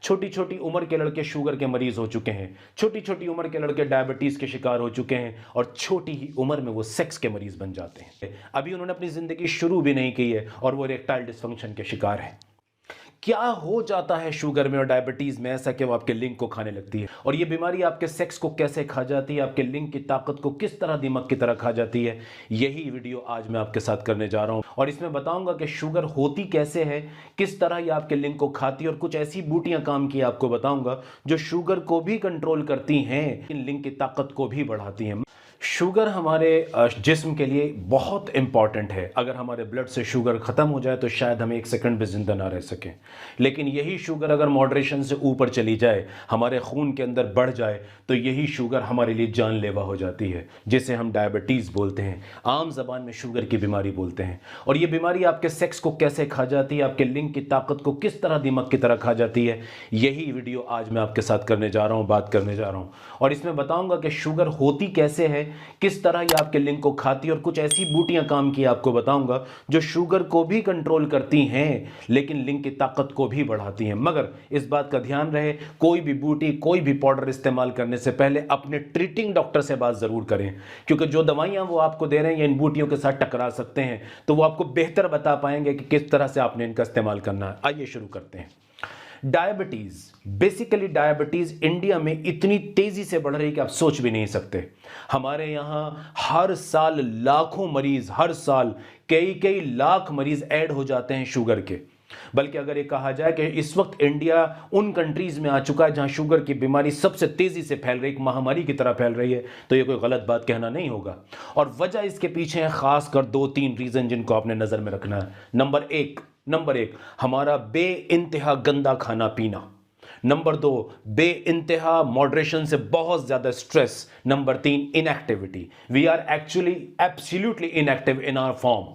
छोटी छोटी उम्र के लड़के शुगर के मरीज हो चुके हैं, छोटी छोटी उम्र के लड़के डायबिटीज के शिकार हो चुके हैं और छोटी ही उम्र में वो सेक्स के मरीज बन जाते हैं। अभी उन्होंने अपनी जिंदगी शुरू भी नहीं की है और वो इरेक्टाइल डिस्फंक्शन के शिकार हैं। क्या हो जाता है शुगर में और डायबिटीज में ऐसा कि वो आपके लिंग को खाने लगती है, और ये बीमारी आपके सेक्स को कैसे खा जाती है, आपके लिंग की ताकत को किस तरह दिमाग की तरह खा जाती है, यही वीडियो आज मैं आपके साथ करने जा रहा हूं। और इसमें बताऊंगा कि शुगर होती कैसे है, किस तरह ये आपके लिंग को खाती है, और कुछ ऐसी बूटियां काम की आपको बताऊंगा जो शुगर को भी कंट्रोल करती हैं, इन लिंग की ताकत को भी बढ़ाती हैं। शुगर हमारे जिस्म के लिए बहुत इंपॉर्टेंट है। अगर हमारे ब्लड से शुगर ख़त्म हो जाए तो शायद हम एक सेकंड भी ज़िंदा ना रह सकें, लेकिन यही शुगर अगर मॉडरेशन से ऊपर चली जाए, हमारे खून के अंदर बढ़ जाए, तो यही शुगर हमारे लिए जानलेवा हो जाती है, जिसे हम डायबिटीज़ बोलते हैं, आम ज़बान में शुगर की बीमारी बोलते हैं। और ये बीमारी आपके सेक्स को कैसे खा जाती है, आपके लिंग की ताकत को किस तरह दिमाग की तरह खा जाती है, यही वीडियो आज मैं आपके साथ करने जा रहा हूँ, बात करने जा रहा हूँ। और इसमें बताऊँगा कि शुगर होती कैसे है, किस तरह ये आपके लिंग को खाती है, और कुछ ऐसी बूटियां काम की आपको बताऊंगा जो शुगर को भी कंट्रोल करती हैं लेकिन लिंग की ताकत को भी बढ़ाती हैं। मगर इस बात का ध्यान रहे, कोई भी बूटी, कोई भी पाउडर इस्तेमाल करने से पहले अपने ट्रीटिंग डॉक्टर से बात जरूर करें, क्योंकि जो दवाइयां वो आपको दे रहे हैं इन बूटियों के साथ टकरा सकते हैं, तो वो आपको बेहतर बता पाएंगे कि किस तरह से आपने इनका इस्तेमाल करना है। आइए शुरू करते हैं। डायबिटीज, बेसिकली डायबिटीज इंडिया में इतनी तेजी से बढ़ रही है कि आप सोच भी नहीं सकते। हमारे यहां हर साल लाखों मरीज, हर साल कई कई लाख मरीज ऐड हो जाते हैं शुगर के। बल्कि अगर ये कहा जाए कि इस वक्त इंडिया उन कंट्रीज में आ चुका है जहां शुगर की बीमारी सबसे तेजी से फैल रही, एक महामारी की तरह फैल रही है, तो ये कोई गलत बात कहना नहीं होगा। और वजह इसके पीछे है खासकर दो तीन रीजन जिनको आपने नजर में रखना है। नंबर एक हमारा बे इंतहा गंदा खाना पीना। नंबर दो, बे इंतहा मॉडरेशन से बहुत ज्यादा स्ट्रेस। नंबर तीन, inactivity. We are actually absolutely inactive in our form.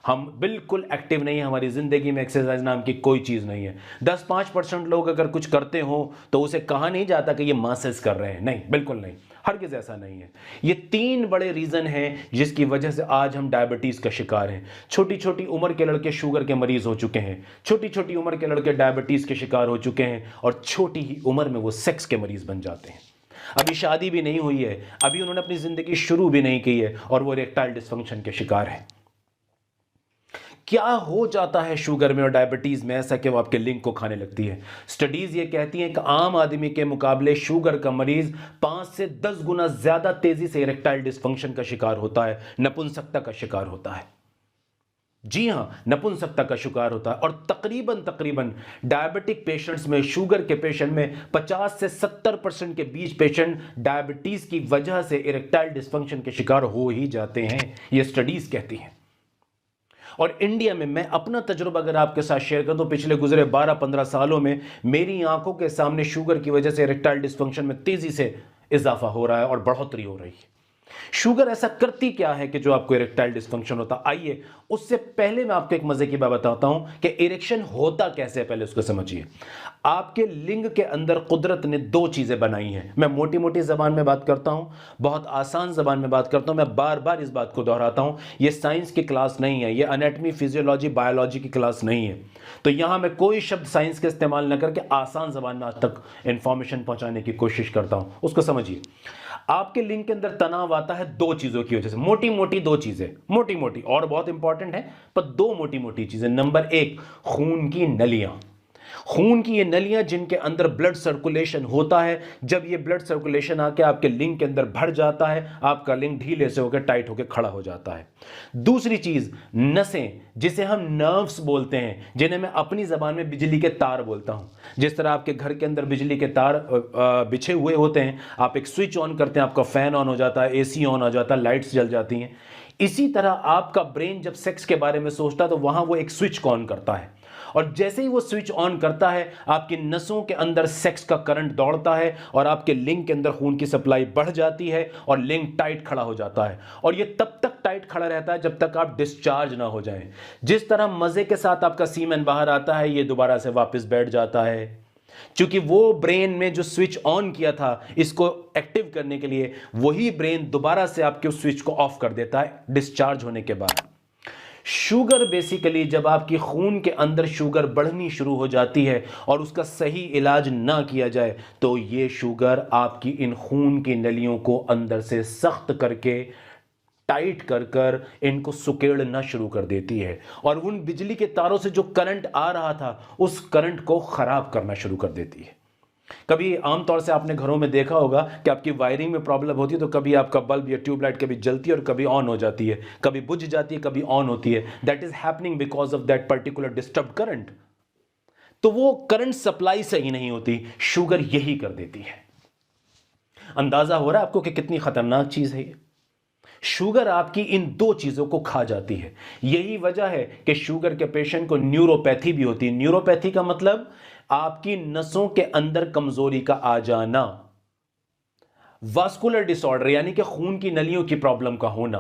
हम बिल्कुल एक्टिव नहीं है, हमारी जिंदगी में एक्सरसाइज नाम की कोई चीज नहीं है। 10-5% लोग अगर कुछ करते हो तो उसे कहा नहीं जाता कि ये मासेस कर रहे हैं, नहीं, बिल्कुल नहीं, हरगिज़ ऐसा नहीं है। ये तीन बड़े रीजन हैं जिसकी वजह से आज हम डायबिटीज का शिकार हैं। छोटी छोटी उम्र के लड़के शुगर के मरीज हो चुके हैं, छोटी छोटी उम्र के लड़के डायबिटीज के शिकार हो चुके हैं और छोटी ही उम्र में वो सेक्स के मरीज बन जाते हैं। अभी शादी भी नहीं हुई है, अभी उन्होंने अपनी जिंदगी शुरू भी नहीं की है और वो इरेक्टाइल डिस्फंक्शन के शिकार है। क्या हो जाता है शुगर में और डायबिटीज में ऐसा कि वो आपके लिंग को खाने लगती है? स्टडीज ये कहती हैं कि आम आदमी के मुकाबले शुगर का मरीज 5 से 10 गुना ज्यादा तेजी से इरेक्टाइल डिस्फंक्शन का शिकार होता है, नपुंसकता का शिकार होता है। जी हां, नपुंसकता का शिकार होता है। और तकरीबन डायबिटिक पेशेंट्स में, शुगर के पेशेंट में 50 से 70% के बीच पेशेंट डायबिटीज की वजह से इरेक्टाइल डिस्फंक्शन के शिकार हो ही जाते हैं, ये स्टडीज कहती हैं। और इंडिया में मैं अपना तजुर्बा अगर आपके साथ शेयर कर दूं, पिछले गुजरे 12-15 सालों में मेरी आंखों के सामने शुगर की वजह से इरेक्टाइल डिस्फंक्शन में तेजी से इजाफा हो रहा है और बढ़ोतरी हो रही है। शुगर ऐसा करती क्या है कि जो आपको इरेक्टाइल डिस्फंक्शन होता है? आइए उससे पहले मैं आपको एक मजे की बात बताता हूं कि इरेक्शन होता कैसे है, पहले उसको समझिए। आपके लिंग के अंदर कुदरत ने दो चीजें बनाई हैं। मैं मोटी मोटी जबान में बात करता हूं, बहुत आसान जबान में बात करता हूं, मैं बार बार इस बात को दोहराता हूं, यह साइंस की क्लास नहीं है, यह एनाटॉमी, फिजियोलॉजी, बायोलॉजी की क्लास नहीं है। तो यहां मैं कोई शब्द साइंस का इस्तेमाल न करके आसान जबान में आज तक इंफॉर्मेशन पहुंचाने की कोशिश करता हूं, उसको समझिए। आपके लिंग के अंदर तनाव आता है दो चीजों की वजह से, मोटी मोटी दो चीजें, मोटी मोटी और बहुत इंपॉर्टेंट है, पर दो मोटी मोटी चीजें। नंबर एक, खून की नलियां। खून की ये नलियां जिनके अंदर ब्लड सर्कुलेशन होता है, जब ये ब्लड सर्कुलेशन आके आपके लिंग के अंदर भर जाता है, आपका लिंग ढीले से होकर टाइट होकर खड़ा हो जाता है। दूसरी चीज, नसें, जिसे हम नर्व्स बोलते हैं, जिन्हें मैं अपनी जबान में बिजली के तार बोलता हूं। जिस तरह आपके घर के अंदर बिजली के तार बिछे हुए होते हैं, आप एक स्विच ऑन करते हैं, आपका फैन ऑन हो जाता है, एसी ऑन हो जाता है, लाइट्स जल जाती हैं। इसी तरह आपका ब्रेन जब सेक्स के बारे में सोचता है तो वहां वो एक स्विच को ऑन करता है, और जैसे ही वो स्विच ऑन करता है आपकी नसों के अंदर सेक्स का करंट दौड़ता है और आपके लिंग के अंदर खून की सप्लाई बढ़ जाती है और लिंग टाइट खड़ा हो जाता है। और ये तब तक टाइट खड़ा रहता है जब तक आप डिस्चार्ज ना हो जाएं। जिस तरह मजे के साथ आपका सीमेन बाहर आता है, ये दोबारा से वापस बैठ जाता है, क्योंकि वो ब्रेन में जो स्विच ऑन किया था इसको एक्टिव करने के लिए, वही ब्रेन दोबारा से आपके उस स्विच को ऑफ कर देता है डिस्चार्ज होने के बाद। शुगर बेसिकली जब आपकी खून के अंदर शुगर बढ़नी शुरू हो जाती है और उसका सही इलाज ना किया जाए तो ये शुगर आपकी इन खून की नलियों को अंदर से सख्त करके टाइट कर कर इनको सुकेड़ना शुरू कर देती है और उन बिजली के तारों से जो करंट आ रहा था उस करंट को खराब करना शुरू कर देती है। कभी आमतौर से आपने घरों में देखा होगा कि आपकी वायरिंग में प्रॉब्लम होती है तो कभी आपका बल्ब या ट्यूबलाइट कभी जलती है और कभी ऑन हो जाती है, कभी बुझ जाती है, कभी ऑन होती है। That is happening because of that particular disturb current. तो वो करंट सप्लाई सही नहीं होती, शुगर यही कर देती है। अंदाजा हो रहा है आपको कि कितनी खतरनाक चीज है ये। शुगर आपकी इन दो चीजों को खा जाती है। यही वजह है कि शुगर के पेशेंट को न्यूरोपैथी भी होती है। न्यूरोपैथी का मतलब आपकी नसों के अंदर कमजोरी का आ जाना, वास्कुलर डिसऑर्डर यानी कि खून की नलियों की प्रॉब्लम का होना,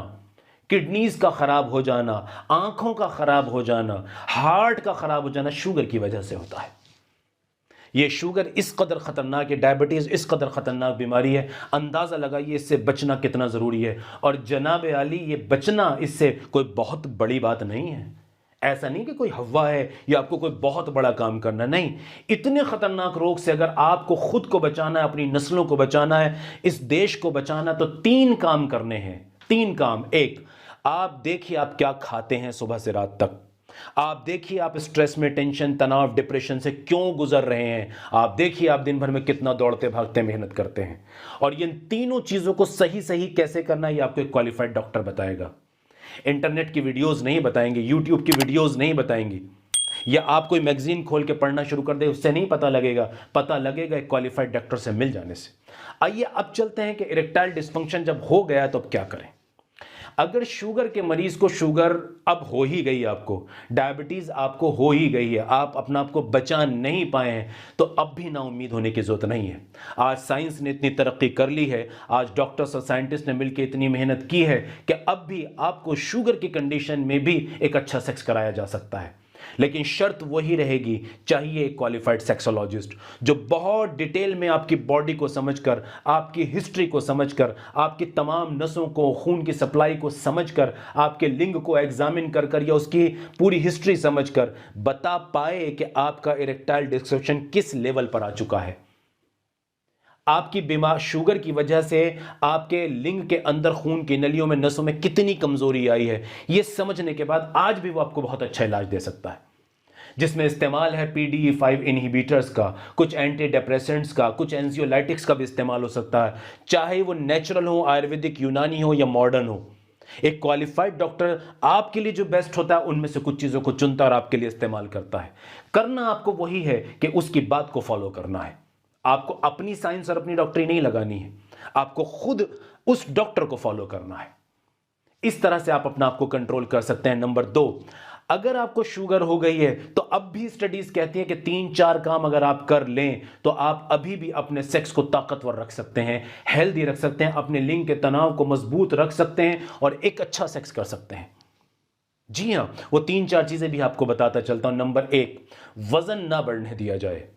किडनीज का खराब हो जाना, आंखों का खराब हो जाना, हार्ट का खराब हो जाना शुगर की वजह से होता है। ये शुगर इस कदर खतरनाक है, डायबिटीज इस कदर खतरनाक बीमारी है, अंदाजा लगाइए इससे बचना कितना जरूरी है। और जनाब आली ये बचना इससे कोई बहुत बड़ी बात नहीं है। ऐसा नहीं कि कोई हवा है या आपको कोई बहुत बड़ा काम करना, नहीं। इतने खतरनाक रोग से अगर आपको खुद को बचाना है, अपनी नस्लों को बचाना है, इस देश को बचाना, तो 3 काम करने हैं। 3 काम। एक, आप देखिए आप क्या खाते हैं सुबह से रात तक। आप देखिए आप स्ट्रेस में, टेंशन, तनाव, डिप्रेशन से क्यों गुजर रहे हैं। आप देखिए आप दिन भर में कितना दौड़ते भागते मेहनत करते हैं। और इन तीनों चीजों को सही सही कैसे करना है ये आपको एक क्वालिफाइड डॉक्टर बताएगा। इंटरनेट की वीडियोस नहीं बताएंगे, यूट्यूब की वीडियोस नहीं बताएंगे, या आप कोई मैगजीन खोल के पढ़ना शुरू कर दे उससे नहीं पता लगेगा। पता लगेगा एक क्वालिफाइड डॉक्टर से मिल जाने से। आइए अब चलते हैं कि इरेक्टाइल डिस्फंक्शन जब हो गया तो अब क्या करें। अगर शुगर के मरीज को शुगर अब हो ही गई, आपको डायबिटीज आपको हो ही गई है, आप अपना आप को बचा नहीं पाए हैं, तो अब भी ना उम्मीद होने की जरूरत नहीं है। आज साइंस ने इतनी तरक्की कर ली है, आज डॉक्टर्स और साइंटिस्ट ने मिलकर इतनी मेहनत की है कि अब भी आपको शुगर की कंडीशन में भी एक अच्छा सेक्स कराया जा सकता है। लेकिन शर्त वही रहेगी, चाहिए एक क्वालिफाइड सेक्सोलॉजिस्ट जो बहुत डिटेल में आपकी बॉडी को समझकर, आपकी हिस्ट्री को समझकर, आपकी तमाम नसों को, खून की सप्लाई को समझकर, आपके लिंग को एग्जामिन कर कर या उसकी पूरी हिस्ट्री समझकर बता पाए कि आपका इरेक्टाइल डिस्फंक्शन किस लेवल पर आ चुका है। आपकी बीमार शुगर की वजह से आपके लिंग के अंदर खून की नलियों में, नसों में कितनी कमजोरी आई है, यह समझने के बाद आज भी वो आपको बहुत अच्छा इलाज दे सकता है, जिसमें इस्तेमाल है PDE5 इनहिबिटर्स का, कुछ एंटी डिप्रेसेंट्स का, कुछ एंजियोलाइटिक्स का भी इस्तेमाल हो सकता है, चाहे वो नेचुरल हो, आयुर्वेदिक, यूनानी हो या मॉडर्न हो। एक क्वालिफाइड डॉक्टर आपके लिए जो बेस्ट होता है उनमें से कुछ चीजों को चुनता और आपके लिए इस्तेमाल करता है। करना आपको वही है कि उसकी बात को फॉलो करना है। आपको अपनी साइंस और अपनी डॉक्टरी नहीं लगानी है, आपको खुद उस डॉक्टर को फॉलो करना है। इस तरह से आप अपना आप को कंट्रोल कर सकते हैं। नंबर 2, अगर आपको शुगर हो गई है तो अब भी स्टडीज कहती हैं कि 3-4 काम अगर आप कर लें तो आप अभी भी अपने सेक्स को ताकतवर रख सकते हैं, हेल्दी रख सकते हैं, अपने लिंग के तनाव को मजबूत रख सकते हैं और एक अच्छा सेक्स कर सकते हैं। जी हां, वो 3-4 चीजें भी आपको बताता चलता हूं। नंबर 1, वजन ना बढ़ने दिया जाए।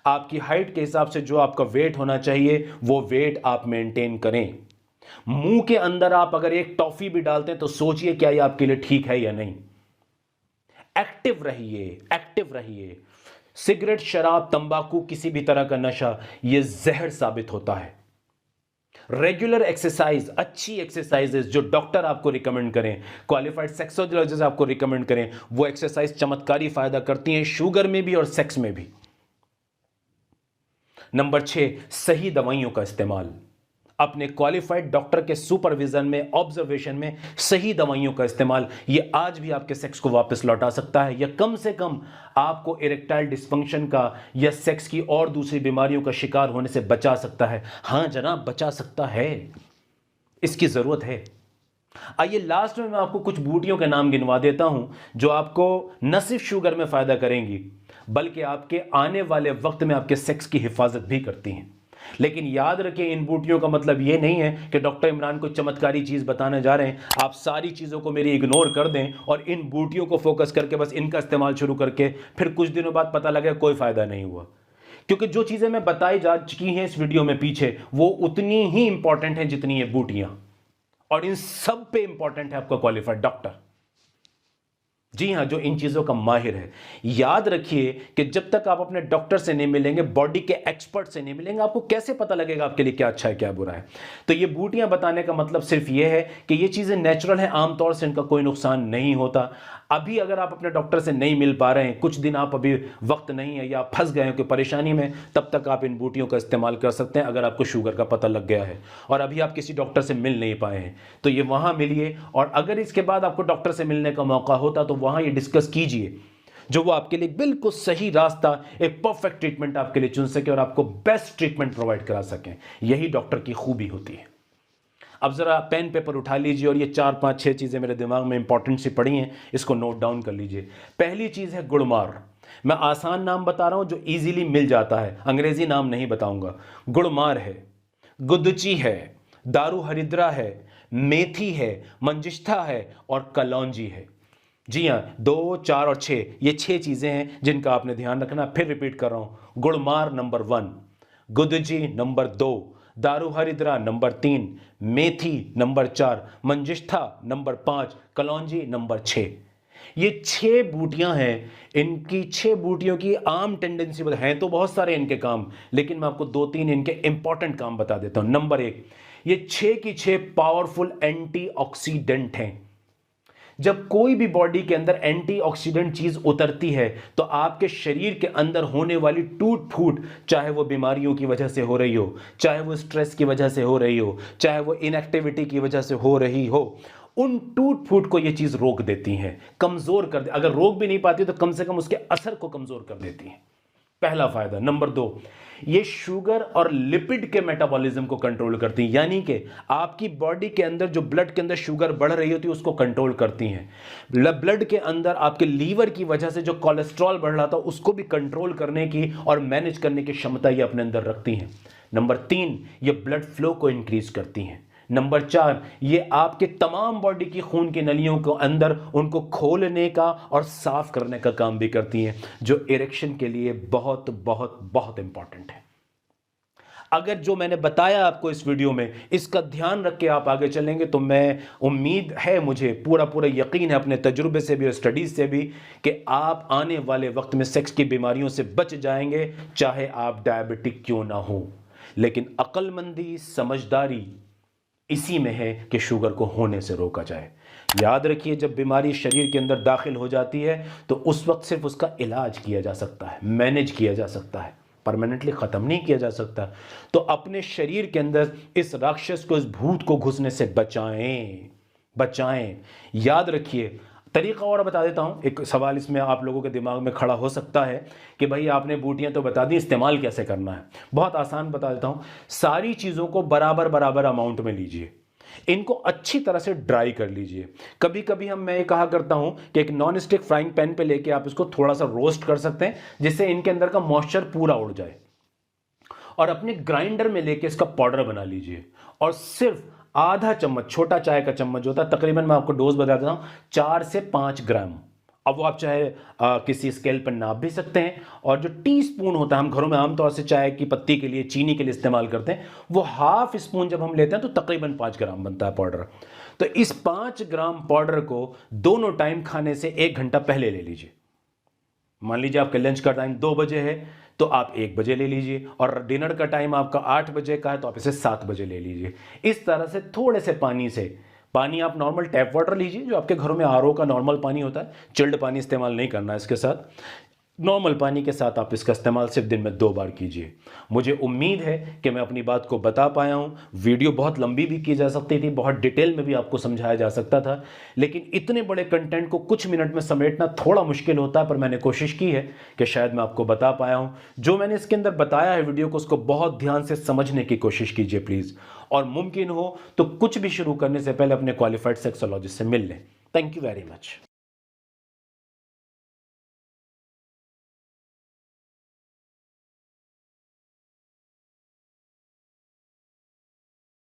आपकी हाइट के हिसाब से जो आपका वेट होना चाहिए वो वेट आप मेंटेन करें। मुंह के अंदर आप अगर एक टॉफी भी डालते हैं तो सोचिए क्या ये आपके लिए ठीक है या नहीं। एक्टिव रहिए, एक्टिव रहिए। सिगरेट, शराब, तंबाकू, किसी भी तरह का नशा यह जहर साबित होता है। रेगुलर एक्सरसाइज, अच्छी एक्सरसाइजेस जो डॉक्टर आपको रिकमेंड करें, क्वालिफाइड सेक्सोलॉजिस्ट आपको रिकमेंड करें, वो एक्सरसाइज चमत्कारी फायदा करती हैं शुगर में भी और सेक्स में भी। नंबर 6, सही दवाइयों का इस्तेमाल। अपने क्वालिफाइड डॉक्टर के सुपरविजन में, ऑब्जर्वेशन में सही दवाइयों का इस्तेमाल, यह आज भी आपके सेक्स को वापस लौटा सकता है या कम से कम आपको इरेक्टाइल डिस्फंक्शन का या सेक्स की और दूसरी बीमारियों का शिकार होने से बचा सकता है। हां जनाब, बचा सकता है, इसकी जरूरत है। आइए लास्ट में मैं आपको कुछ बूटियों के नाम गिनवा देता हूं जो आपको न सिर्फ शुगर में फायदा करेंगी बल्कि आपके आने वाले वक्त में आपके सेक्स की हिफाजत भी करती हैं। लेकिन याद रखें, इन बूटियों का मतलब यह नहीं है कि डॉक्टर इमरान को चमत्कारी चीज बताने जा रहे हैं। आप सारी चीजों को मेरी इग्नोर कर दें और इन बूटियों को फोकस करके बस इनका इस्तेमाल शुरू करके फिर कुछ दिनों बाद पता लगे कोई फायदा नहीं हुआ। क्योंकि जो चीजें मैं बताई जा चुकी हैं इस वीडियो में पीछे, वो उतनी ही इंपॉर्टेंट है जितनी ये बूटियां, और इन सब पे इंपॉर्टेंट है आपका क्वालिफाइड डॉक्टर। जी हाँ, जो इन चीज़ों का माहिर है। याद रखिए कि जब तक आप अपने डॉक्टर से नहीं मिलेंगे, बॉडी के एक्सपर्ट से नहीं मिलेंगे, आपको कैसे पता लगेगा आपके लिए क्या अच्छा है क्या बुरा है। तो ये बूटियां बताने का मतलब सिर्फ ये है कि ये चीज़ें नेचुरल हैं, आमतौर से इनका कोई नुकसान नहीं होता। अभी अगर आप अपने डॉक्टर से नहीं मिल पा रहे हैं, कुछ दिन आप अभी वक्त नहीं है या आप फंस गए हैं कोई परेशानी में, तब तक आप इन बूटियों का इस्तेमाल कर सकते हैं। अगर आपको शुगर का पता लग गया है और अभी आप किसी डॉक्टर से मिल नहीं पाए हैं तो ये वहाँ मिलिए, और अगर इसके बाद आपको डॉक्टर से मिलने का मौका होता तो वहाँ ये डिस्कस कीजिए, जो वो आपके लिए बिल्कुल सही रास्ता, एक परफेक्ट ट्रीटमेंट आपके लिए चुन सके और आपको बेस्ट ट्रीटमेंट प्रोवाइड करा सकें। यही डॉक्टर की खूबी होती है। अब जरा पेन पेपर उठा लीजिए और ये 4-5-6 चीज़ें मेरे दिमाग में इंपॉर्टेंट सी पड़ी हैं, इसको नोट डाउन कर लीजिए। पहली चीज़ है गुड़मार। मैं आसान नाम बता रहा हूं जो इजीली मिल जाता है, अंग्रेजी नाम नहीं बताऊंगा। गुड़मार है, गुदची है, दारू हरिद्रा है, मेथी है, मंजिष्ठा है और कलौंजी है। जी हाँ, 2, 4 और 6, ये 6 चीज़ें हैं जिनका आपने ध्यान रखना। फिर रिपीट कर रहा हूं, गुड़मार नंबर 1, गुदजी नंबर 2, दारू हरिद्रा नंबर 3, मेथी नंबर 4, मंजिष्ठा नंबर 5, कलौंजी नंबर 6। ये 6 बूटियां हैं। इनकी 6 बूटियों की आम टेंडेंसी हैं तो बहुत सारे इनके काम, लेकिन मैं आपको 2-3 इनके इंपॉर्टेंट काम बता देता हूं। नंबर 1, ये 6 की 6 पावरफुल एंटीऑक्सीडेंट हैं। जब कोई भी बॉडी के अंदर एंटीऑक्सीडेंट चीज उतरती है तो आपके शरीर के अंदर होने वाली टूट फूट, चाहे वो बीमारियों की वजह से हो रही हो, चाहे वो स्ट्रेस की वजह से हो रही हो, चाहे वो इनएक्टिविटी की वजह से हो रही हो, उन टूट फूट को ये चीज रोक देती है, कमजोर कर दे। अगर रोक भी नहीं पाती तो कम से कम उसके असर को कमजोर कर देती है। पहला फायदा। नंबर 2, ये शुगर और लिपिड के मेटाबॉलिज्म को कंट्रोल करती हैं, यानी कि आपकी बॉडी के अंदर जो ब्लड के अंदर शुगर बढ़ रही होती है उसको कंट्रोल करती हैं। ब्लड के अंदर आपके लीवर की वजह से जो कोलेस्ट्रॉल बढ़ रहा था उसको भी कंट्रोल करने की और मैनेज करने की क्षमता ये अपने अंदर रखती हैं। नंबर 3, ये ब्लड फ्लो को इंक्रीज करती हैं। नंबर 4, ये आपके तमाम बॉडी की खून की नलियों को अंदर उनको खोलने का और साफ करने का काम भी करती हैं, जो इरेक्शन के लिए बहुत बहुत बहुत इंपॉर्टेंट है। अगर जो मैंने बताया आपको इस वीडियो में, इसका ध्यान रख के आप आगे चलेंगे तो मैं उम्मीद है, मुझे पूरा पूरा यकीन है अपने तजुर्बे से भी और स्टडीज से भी, कि आप आने वाले वक्त में सेक्स की बीमारियों से बच जाएंगे, चाहे आप डायबिटिक क्यों ना हो। लेकिन अक्लमंदी, समझदारी इसी में है कि शुगर को होने से रोका जाए। याद रखिए, जब बीमारी शरीर के अंदर दाखिल हो जाती है तो उस वक्त सिर्फ उसका इलाज किया जा सकता है, मैनेज किया जा सकता है, परमानेंटली ख़त्म नहीं किया जा सकता। तो अपने शरीर के अंदर इस राक्षस को, इस भूत को घुसने से बचाएं। याद रखिए, तरीका और बता देता हूं। एक सवाल इसमें आप लोगों के दिमाग में खड़ा हो सकता है कि भाई आपने बूटियां तो बता दी, इस्तेमाल कैसे करना है। बहुत आसान बता देता हूं। सारी चीज़ों को बराबर बराबर अमाउंट में लीजिए, इनको अच्छी तरह से ड्राई कर लीजिए। कभी कभी मैं ये कहा करता हूं कि एक नॉन स्टिक फ्राइंग पैन पे लेके आप इसको थोड़ा सा रोस्ट कर सकते हैं, जिससे इनके अंदर का मॉइस्चर पूरा उड़ जाए, और अपने ग्राइंडर में लेके इसका पाउडर बना लीजिए, और सिर्फ आधा चम्मच, छोटा चाय का चम्मच जो होता है, तकरीबन मैं आपको डोज बता देता हूं, 4 से 5 ग्राम। अब वो आप चाहे किसी स्केल पर नाप भी सकते हैं, और जो टीस्पून होता है, हम घरों में आमतौर से चाय की पत्ती के लिए, चीनी के लिए इस्तेमाल करते हैं, वो हाफ स्पून जब हम लेते हैं तो तकरीबन 5 ग्राम बनता है पाउडर। तो इस 5 ग्राम पाउडर को दोनों टाइम खाने से 1 घंटा पहले ले लीजिए। मान लीजिए आपका लंच का टाइम 2 बजे है तो आप 1 बजे ले लीजिए, और डिनर का टाइम आपका 8 बजे का है तो आप इसे 7 बजे ले लीजिए। इस तरह से थोड़े से पानी आप नॉर्मल टैप वाटर लीजिए, जो आपके घरों में आरओ का नॉर्मल पानी होता है, चिल्ड पानी इस्तेमाल नहीं करना है इसके साथ। नॉर्मल पानी के साथ आप इसका इस्तेमाल सिर्फ दिन में 2 बार कीजिए। मुझे उम्मीद है कि मैं अपनी बात को बता पाया हूँ। वीडियो बहुत लंबी भी की जा सकती थी, बहुत डिटेल में भी आपको समझाया जा सकता था, लेकिन इतने बड़े कंटेंट को कुछ मिनट में समेटना थोड़ा मुश्किल होता है, पर मैंने कोशिश की है कि शायद मैं आपको बता पाया हूँ। जो मैंने इसके अंदर बताया है वीडियो को, उसको बहुत ध्यान से समझने की कोशिश कीजिए प्लीज़, और मुमकिन हो तो कुछ भी शुरू करने से पहले अपने क्वालिफाइड सेक्सोलॉजिस्ट से मिल लें। Thank you very much.